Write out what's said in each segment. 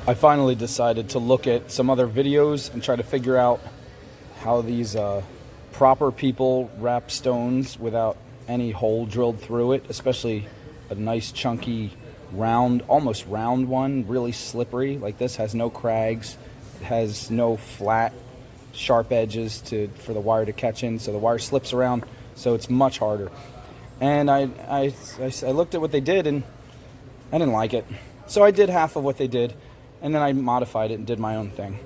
I finally decided to look at some other videos and try to figure out how these proper people wrap stones without any hole drilled through it, especially a nice chunky round, almost round one, really slippery like this, has no crags, it has no flat sharp edges for the wire to catch in, so the wire slips around, so it's much harder. And I looked at what they did and I didn't like it, so I did half of what they did, and then I modified it and did my own thing.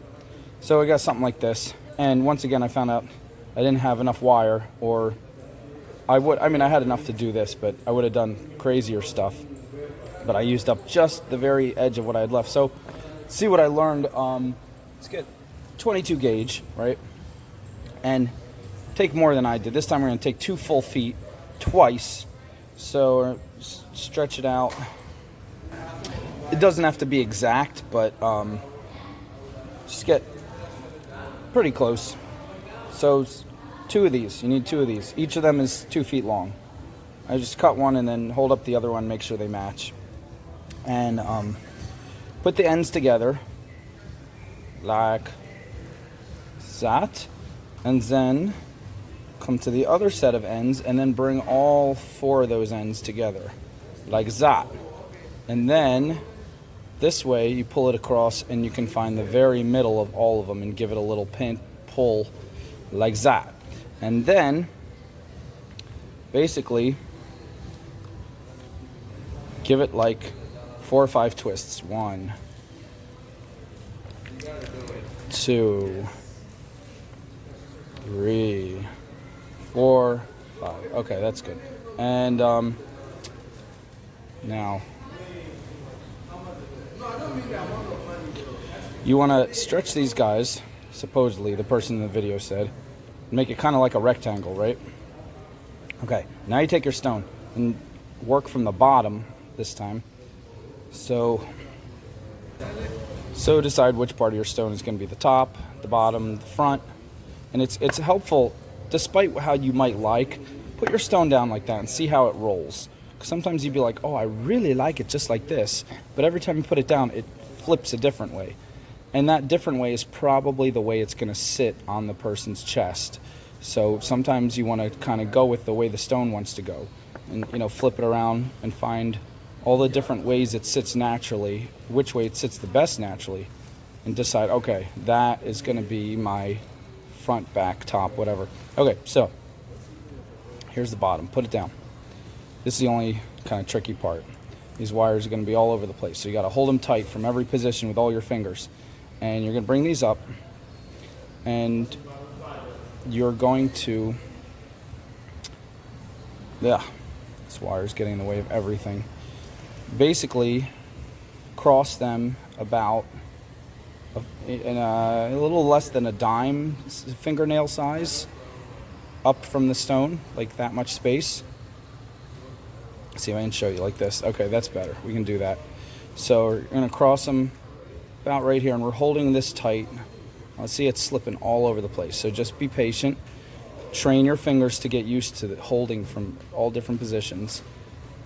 So I got something like this, and once again I found out I didn't have enough wire, or I had enough to do this, but I would have done crazier stuff. But I used up just the very edge of what I had left. So see what I learned. Let's get 22 gauge, right? And take more than I did. This time we're going to take 2 full feet twice. So stretch it out. It doesn't have to be exact, but just get pretty close. So 2 of these. You need 2 of these. Each of them is 2 feet long. I just cut one and then hold up the other one, make sure they match. And put the ends together like that. And then come to the other set of ends and then bring all 4 of those ends together like that. And then this way you pull it across and you can find the very middle of all of them and give it a little pull like that. And then basically give it like 4 or 5 twists. 1, 2, 3, 4, 5. Okay, that's good. And now you want to stretch these guys, supposedly the person in the video said, make it kind of like a rectangle, right? Okay, now you take your stone and work from the bottom this time. So decide which part of your stone is going to be the top, the bottom, the front. And it's helpful, despite how you might like, put your stone down like that and see how it rolls. Sometimes you'd be like, oh, I really like it just like this, but every time you put it down, it flips a different way. And that different way is probably the way it's going to sit on the person's chest. So sometimes you want to kind of go with the way the stone wants to go, and flip it around and find all the different ways it sits naturally, which way it sits the best naturally, and decide, okay, that is going to be my front, back, top, whatever. Okay, so here's the bottom. Put it down. This is the only kind of tricky part. These wires are going to be all over the place, so you got to hold them tight from every position with all your fingers. And you're going to bring these up, and you're going to, this wire's getting in the way of everything. Basically, cross them about in a little less than a dime fingernail size up from the stone, like that much space. See if I can show you like this. Okay, that's better. We can do that. So we're going to cross them about right here, and we're holding this tight. Let's see, it's slipping all over the place. So just be patient. Train your fingers to get used to holding from all different positions.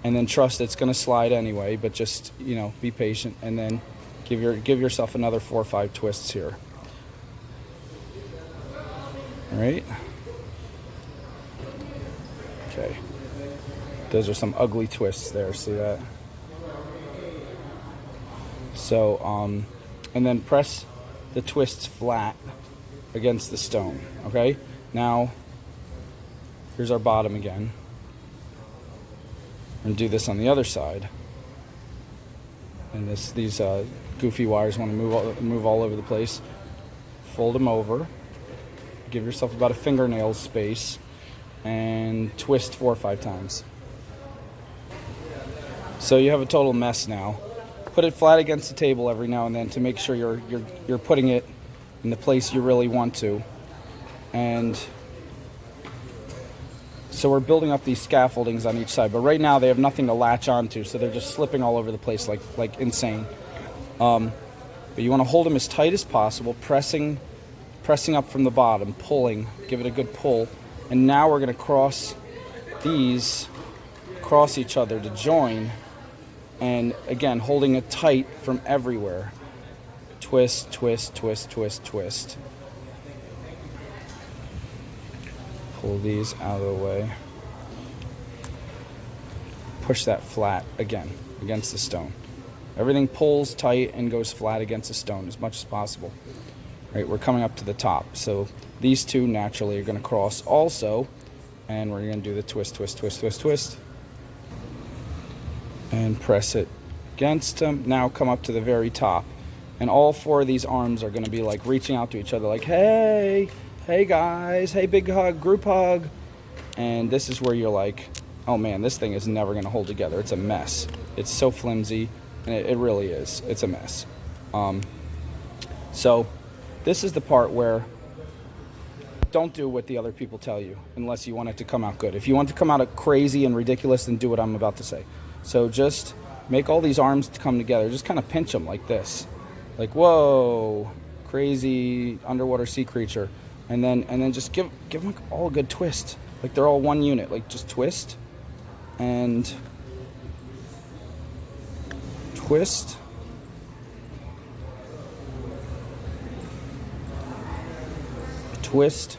And then trust it's going to slide anyway, but just, be patient, and then give yourself another 4 or 5 twists here. All right? Okay. Those are some ugly twists there, see that? So, and then press the twists flat against the stone, okay? Now, here's our bottom again. And do this on the other side. And these goofy wires want to move all over the place. Fold them over. Give yourself about a fingernail space, and twist 4 or 5 times. So you have a total mess now. Put it flat against the table every now and then to make sure you're putting it in the place you really want to. And so we're building up these scaffoldings on each side, but right now they have nothing to latch onto, so they're just slipping all over the place like insane. But you want to hold them as tight as possible, pressing up from the bottom, pulling, give it a good pull. And now we're going to cross these across each other to join, and again holding it tight from everywhere. twist, twist, twist, twist, twist. Pull these out of the way. Push that flat again against the stone. Everything pulls tight and goes flat against the stone as much as possible. Right, we're coming up to the top, so these two naturally are going to cross also, and we're going to do the twist, twist, twist, twist, twist, and press it against them. Now come up to the very top, and all four of these arms are going to be like reaching out to each other, like, hey, hey guys, hey, big hug, group hug. And this is where you're like, oh man, this thing is never going to hold together. It's a mess. It's so flimsy, and it really is. It's a mess. So this is the part where don't do what the other people tell you unless you want it to come out good. If you want it to come out crazy and ridiculous, then do what I'm about to say. So just make all these arms come together. Just kind of pinch them like this. Like, whoa, crazy underwater sea creature. And then just give them all a good twist. Like they're all one unit. Like just twist and twist. Twist.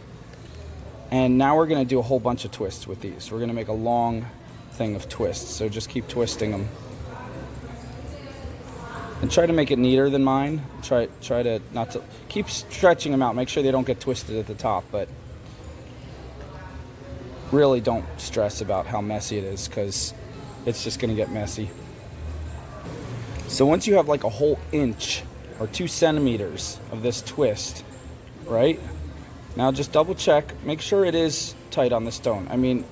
And now we're going to do a whole bunch of twists with these. We're going to make a long thing of twists. So just keep twisting them. And try to make it neater than mine. Try to not to keep stretching them out. Make sure they don't get twisted at the top, but really don't stress about how messy it is because it's just going to get messy. So once you have like a whole inch or 2 centimeters of this twist, right? Now just double check, make sure it is tight on the stone. I mean,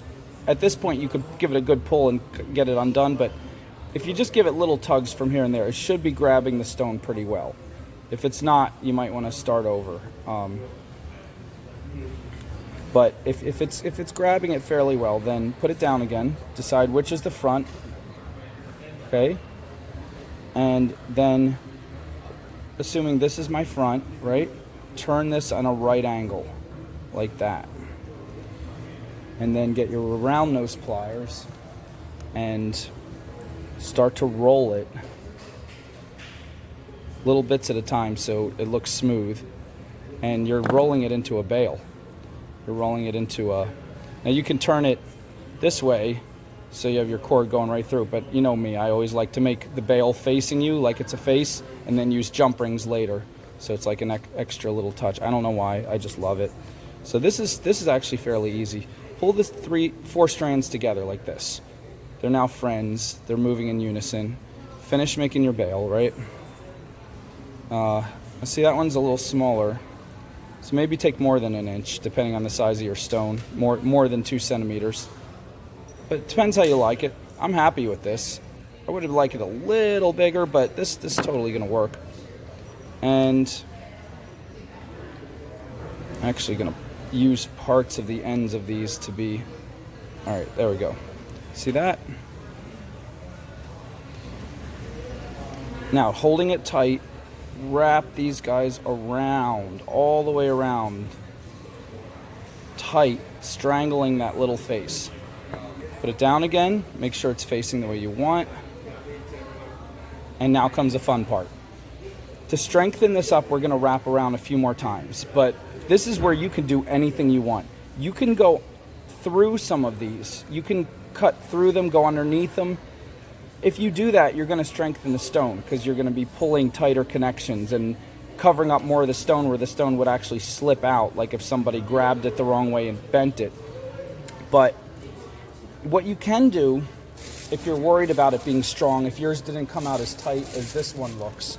at this point you could give it a good pull and get it undone, but if you just give it little tugs from here and there, it should be grabbing the stone pretty well. If it's not, you might want to start over. But if it's grabbing it fairly well, then put it down again. Decide which is the front. Okay? And then, assuming this is my front, right? Turn this on a right angle, like that. And then get your round nose pliers and start to roll it little bits at a time so it looks smooth. And you're rolling it into a bale. You're rolling it into a... Now you can turn it this way so you have your cord going right through, but you know me, I always like to make the bale facing you like it's a face and then use jump rings later. So it's like an extra little touch. I don't know why, I just love it. So this is actually fairly easy. Pull the 4 strands together like this. They're now friends. They're moving in unison. Finish making your bale, right? See, that one's a little smaller. So maybe take more than an inch, depending on the size of your stone. More than 2 centimeters. But it depends how you like it. I'm happy with this. I would have liked it a little bigger, but this is totally going to work. And I'm actually going to use parts of the ends of these to be... Alright, there we go. See that? Now, holding it tight, wrap these guys around, all the way around. Tight, strangling that little face. Put it down again, make sure it's facing the way you want. And now comes the fun part. To strengthen this up, we're going to wrap around a few more times. But this is where you can do anything you want. You can go through some of these. You can cut through them, go underneath them. If you do that, you're going to strengthen the stone because you're going to be pulling tighter connections and covering up more of the stone where the stone would actually slip out, like if somebody grabbed it the wrong way and bent it. But what you can do, if you're worried about it being strong, if yours didn't come out as tight as this one looks,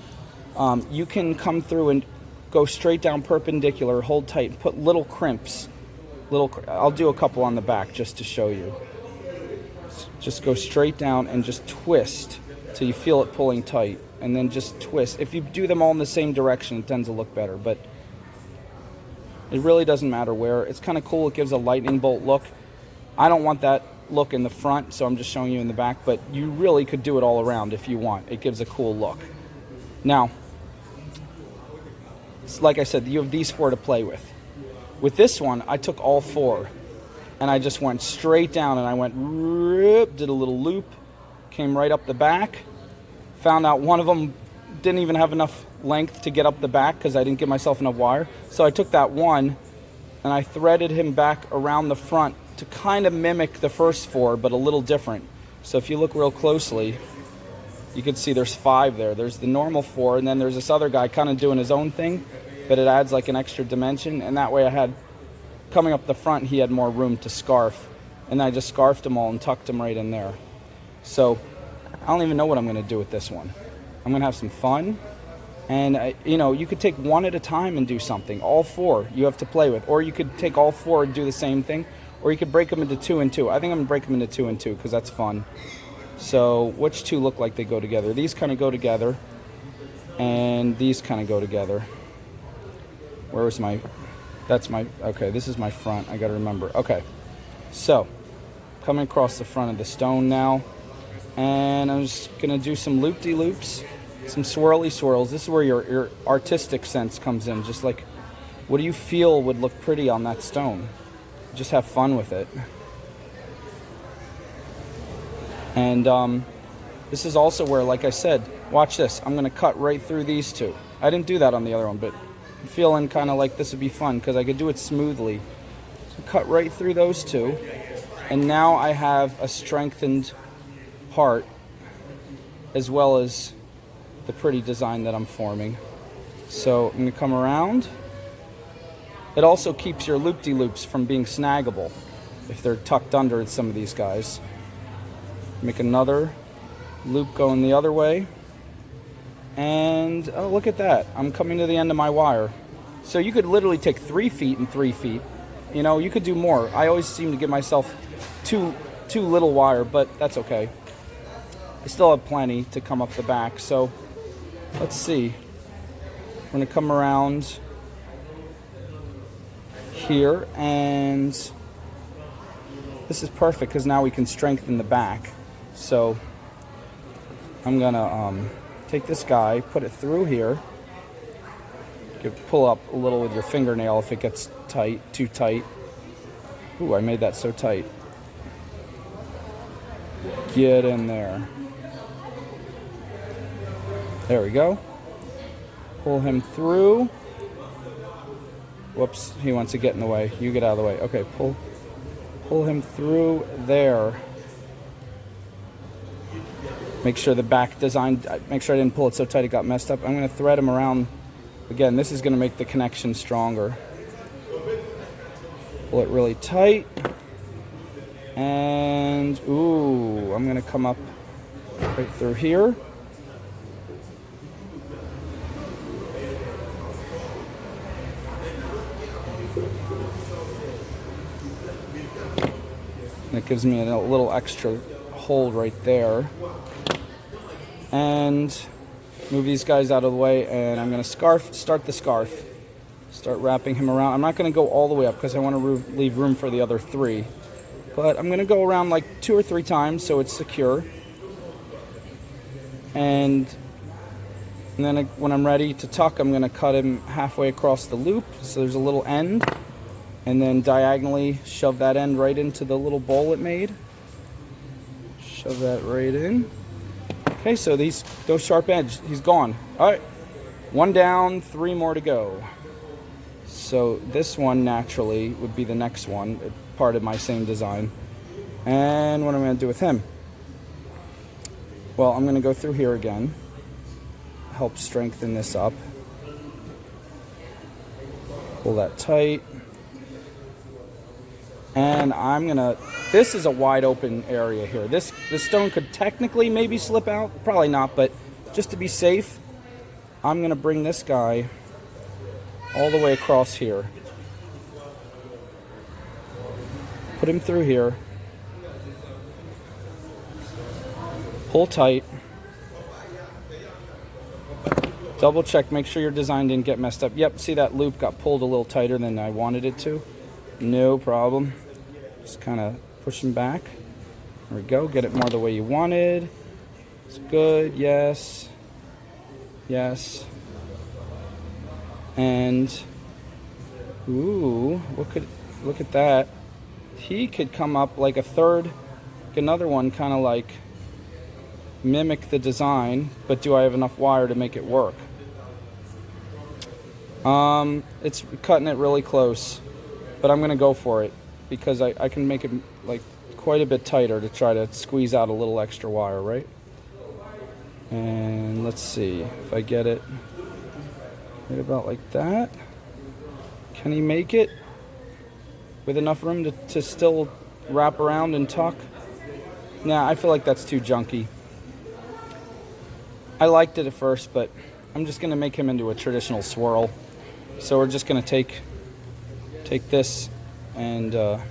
you can come through and go straight down perpendicular, hold tight, and put little crimps. I'll do a couple on the back just to show you. Just go straight down and just twist till you feel it pulling tight, and then just twist. If you do them all in the same direction, it tends to look better, but it really doesn't matter where. It's kind of cool. It gives a lightning bolt look. I don't want that look in the front, so I'm just showing you in the back, but you really could do it all around if you want. It gives a cool look. Now, like I said, you have these 4 to play with. With this one, I took all 4 and I just went straight down and I went, did a little loop, came right up the back, found out one of them didn't even have enough length to get up the back because I didn't give myself enough wire. So I took that one and I threaded him back around the front to kind of mimic the first 4, but a little different. So if you look real closely, you can see there's 5 there. There's the normal 4, and then there's this other guy kind of doing his own thing, but it adds like an extra dimension. And that way I had, coming up the front, he had more room to scarf. And I just scarfed them all and tucked them right in there. So I don't even know what I'm going to do with this one. I'm going to have some fun. And, you know, you could take one at a time and do something. All 4 you have to play with. Or you could take all 4 and do the same thing. Or you could break them into 2 and 2. I think I'm going to break them into 2 and 2 because that's fun. So which 2 look like they go together? These kind of go together. And these kind of go together. Where was my... That's my... Okay, this is my front. I got to remember. Okay. So, coming across the front of the stone now. And I'm just going to do some loop-de-loops. Some swirly swirls. This is where your artistic sense comes in. Just like, what do you feel would look pretty on that stone? Just have fun with it. And this is also where, like I said, watch this. I'm going to cut right through these 2. I didn't do that on the other one, but I'm feeling kind of like this would be fun because I could do it smoothly. So cut right through those 2. And now I have a strengthened heart as well as the pretty design that I'm forming. So I'm going to come around. It also keeps your loop-de-loops from being snaggable if they're tucked under some of these guys. Make another loop going the other way. And oh, look at that. I'm coming to the end of my wire. So you could literally take 3 feet and 3 feet. You know, you could do more. I always seem to give myself too little wire, but that's okay. I still have plenty to come up the back. So let's see. We're going to come around here, and this is perfect because now we can strengthen the back. So I'm going to take this guy, put it through here. You can pull up a little with your fingernail if it gets tight, too tight. Ooh, I made that so tight. Get in there. There we go. Pull him through. Whoops, he wants to get in the way. You get out of the way. Okay, pull him through there. Make sure the back design, make sure I didn't pull it so tight it got messed up. I'm going to thread him around. Again, this is going to make the connection stronger. Pull it really tight. And, ooh, I'm going to come up right through here. That gives me a little extra hold right there. And move these guys out of the way, and I'm going to start the scarf. Start wrapping him around. I'm not going to go all the way up because I want to leave room for the other 3. But I'm going to go around like 2 or 3 times so it's secure. And then when I'm ready to tuck, I'm going to cut him halfway across the loop so there's a little end. And then diagonally shove that end right into the little bowl it made. Shove that right in. Okay, so those sharp edges, he's gone. All right, 1 down, 3 more to go. So this one naturally would be the next one, part of my same design. And what am I going to do with him? Well, I'm going to go through here again. Help strengthen this up. Pull that tight. And I'm going to, this is a wide open area here. This stone could technically maybe slip out. Probably not, but just to be safe, I'm going to bring this guy all the way across here. Put him through here. Pull tight. Double check, make sure your design didn't get messed up. Yep, see that loop got pulled a little tighter than I wanted it to. No problem. Just kind of push him back. There we go. Get it more the way you wanted. It's good. Yes. Yes. And ooh, look at that. He could come up like a third, like another one, kind of like mimic the design, but do I have enough wire to make it work? It's cutting it really close, but I'm gonna go for it because I can make it like quite a bit tighter to try to squeeze out a little extra wire, right? And let's see if I get it right about like that. Can he make it with enough room to still wrap around and tuck? Nah, I feel like that's too junky. I liked it at first, but I'm just gonna make him into a traditional swirl. So we're just gonna take this and a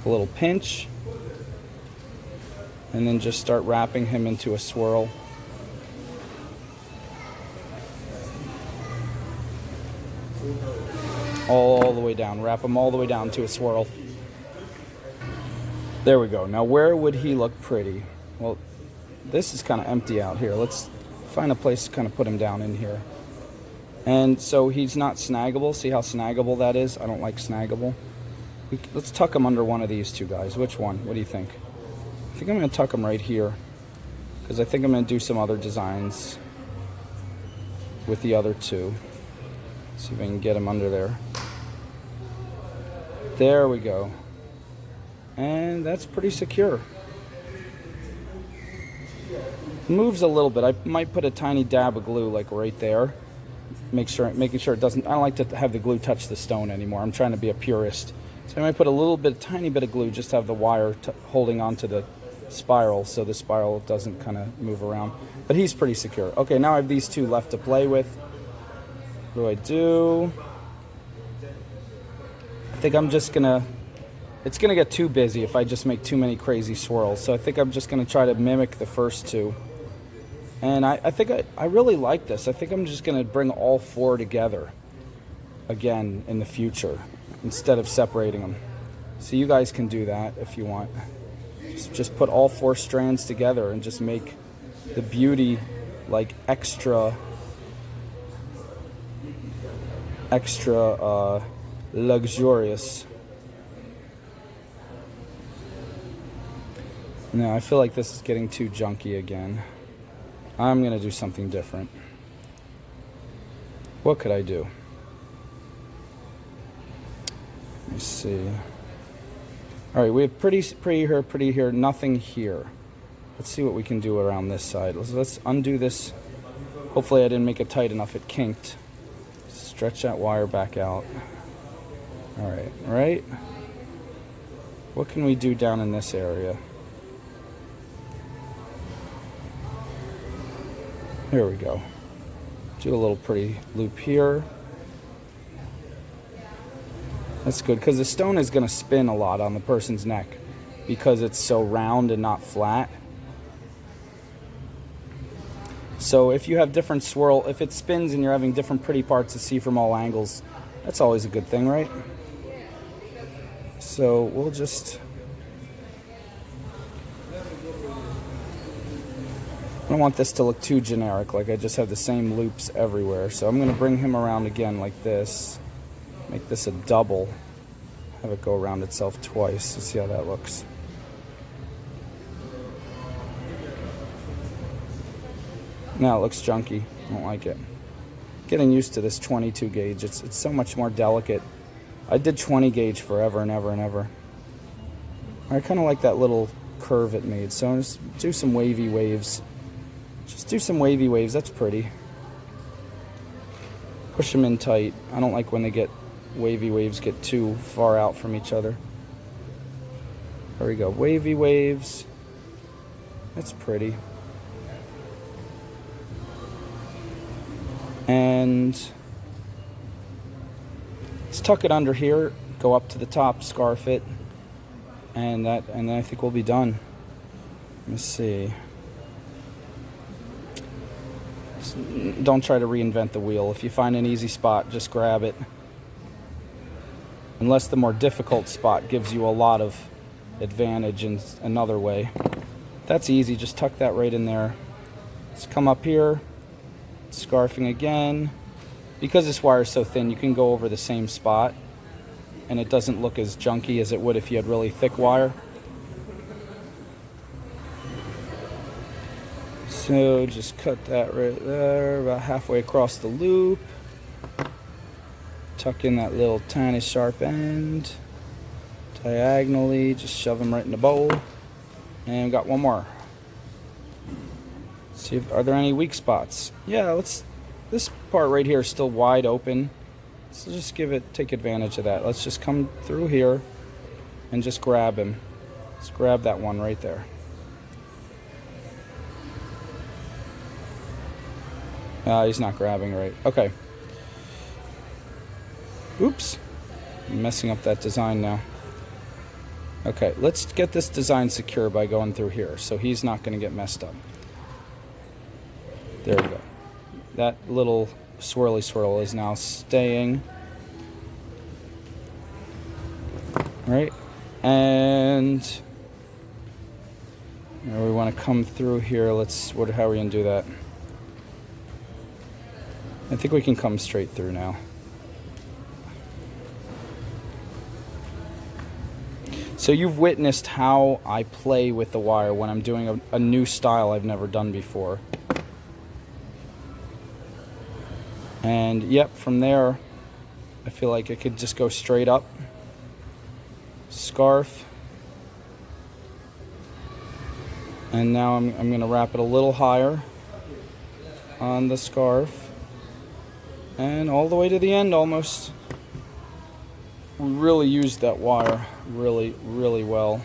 little pinch, and then just start wrapping him into a swirl. All the way down. Wrap him all the way down to a swirl. There we go. Now where would he look pretty? Well, this is kind of empty out here. Let's find a place to kind of put him down in here. And so he's not snaggable. See how snaggable that is? I don't like snaggable. Let's tuck him under one of these two guys. Which one? What do you think? I think I'm going to tuck him right here, because I think I'm going to do some other designs with the other two. See if I can get him under there. There we go. And that's pretty secure. Moves a little bit. I might put a tiny dab of glue like right there. Making sure it doesn't. I don't like to have the glue touch the stone anymore. I'm trying to be a purist. So I might put a little bit, tiny bit of glue, just to have the wire holding onto the spiral, so the spiral doesn't kind of move around. But he's pretty secure. Okay, now I have these two left to play with. What do I do? I think I'm just gonna. It's gonna get too busy if I just make too many crazy swirls. So I think I'm just gonna try to mimic the first two. And I think I really like this. I think I'm just gonna bring all four together again in the future, instead of separating them. So you guys can do that if you want. Just put all four strands together and just make the beauty like extra luxurious. No, I feel like this is getting too junky again. I'm gonna do something different. What could I do? Let me see. All right, we have pretty here, nothing here. Let's see what we can do around this side. Let's undo this. Hopefully I didn't make it tight enough, it kinked. Stretch that wire back out. All right. What can we do down in this area? Here we go. Do a little pretty loop here. That's good, because the stone is going to spin a lot on the person's neck because it's so round and not flat. So if you have different swirl, if it spins and you're having different pretty parts to see from all angles, that's always a good thing, right? So we'll just... I don't want this to look too generic, like I just have the same loops everywhere. So I'm going to bring him around again like this. Make this a double. Have it go around itself twice. Let's see how that looks. Now it looks junky. I don't like it. Getting used to this 22 gauge. It's so much more delicate. I did 20 gauge forever and ever and ever. I kind of like that little curve it made. So just do some wavy waves. Just do some wavy waves. That's pretty. Push them in tight. I don't like when they get wavy waves get too far out from each other. There we go. Wavy waves. That's pretty. And let's tuck it under here, go up to the top, scarf it, and then I think we'll be done. Let me see. Don't try to reinvent the wheel. If you find an easy spot, just grab it. Unless the more difficult spot gives you a lot of advantage in another way. That's easy, just tuck that right in there. Let's come up here, scarfing again. Because this wire is so thin, you can go over the same spot and it doesn't look as junky as it would if you had really thick wire. So just cut that right there, about halfway across the loop. Tuck in that little tiny sharp end. Diagonally, just shove them right in the bowl. And we got one more. See if, are there any weak spots? Yeah, this part right here is still wide open. So just take advantage of that. Let's just come through here and just grab him. Just grab that one right there. He's not grabbing right. Okay. Oops. I'm messing up that design now. Okay, let's get this design secure by going through here so he's not going to get messed up. There we go. That little swirly swirl is now staying. Right? And we want to come through here. How are we going to do that? I think we can come straight through now. So you've witnessed how I play with the wire when I'm doing a new style I've never done before. And yep, from there, I feel like it could just go straight up. Scarf. And now I'm going to wrap it a little higher on the scarf. And all the way to the end almost. We really used that wire really, really well.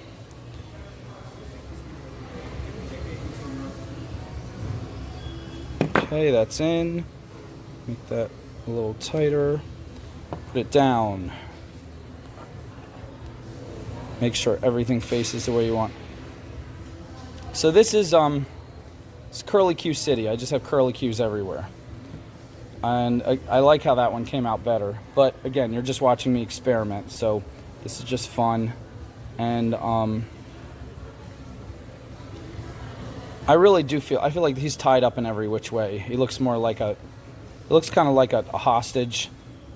Okay, that's in. Make that a little tighter. Put it down. Make sure everything faces the way you want. So this is it's Curly Q City. I just have curly Qs everywhere. And I like how that one came out better. But again, you're just watching me experiment, so this is just fun. And I really do feel like he's tied up in every which way. He looks more like it looks kind of like a hostage,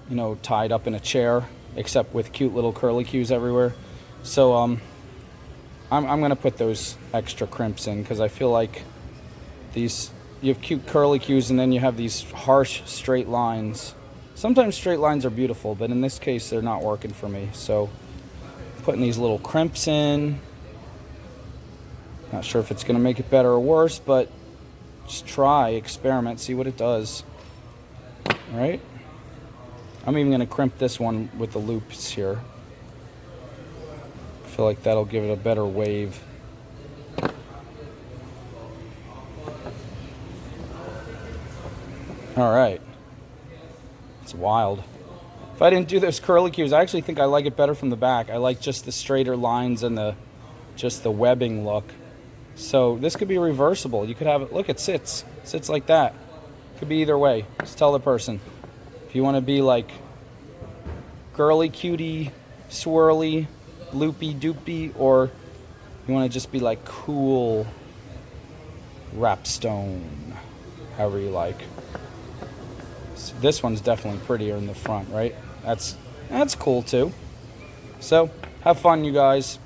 you know, tied up in a chair, except with cute little curly Qs everywhere. So I'm gonna put those extra crimps in because I feel like you have cute curly Qs and then you have these harsh straight lines. Sometimes straight lines are beautiful, but in this case they're not working for me. So putting these little crimps in. Not sure if it's going to make it better or worse, but just try, experiment, see what it does. All right? I'm even going to crimp this one with the loops here. I feel like that'll give it a better wave. All right. It's wild. If I didn't do those curly Qs, I actually think I like it better from the back. I like just the straighter lines and just the webbing look. So this could be reversible. You could have it, look, it sits like that. Could be either way. Just tell the person. If you want to be like girly, cutie, swirly, loopy, doopy, or you want to just be like cool, rapstone, however you like. So this one's definitely prettier in the front, right? That's cool too. So have fun, you guys.